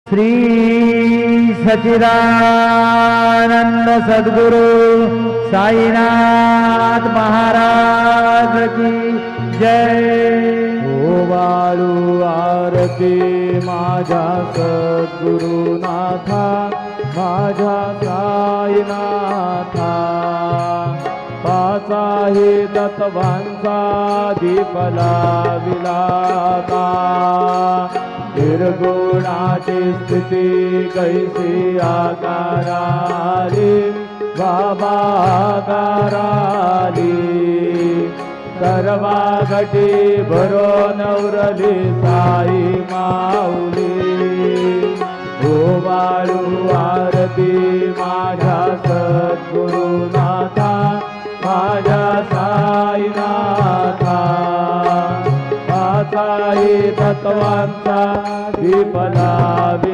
श्री सच्चिदानंद सद्गुरु साईनाथ महाराज की जय। ओवाळू आरती माझ्या सद्गुरुनाथा, माझ्या साईनाथा। पाचाही तत्वांचा दीप लाविलाता, निर्गुणाची स्थिती कैसी आकाराली, बाबा आकाराली। सर्वा घटी भरून उरली साई माऊली। ओवाळू आरती माझ्या सद्गुरुनाथा, माझ्या साईनाथा। पाचाही तत्वांचा दीप लाविलाता,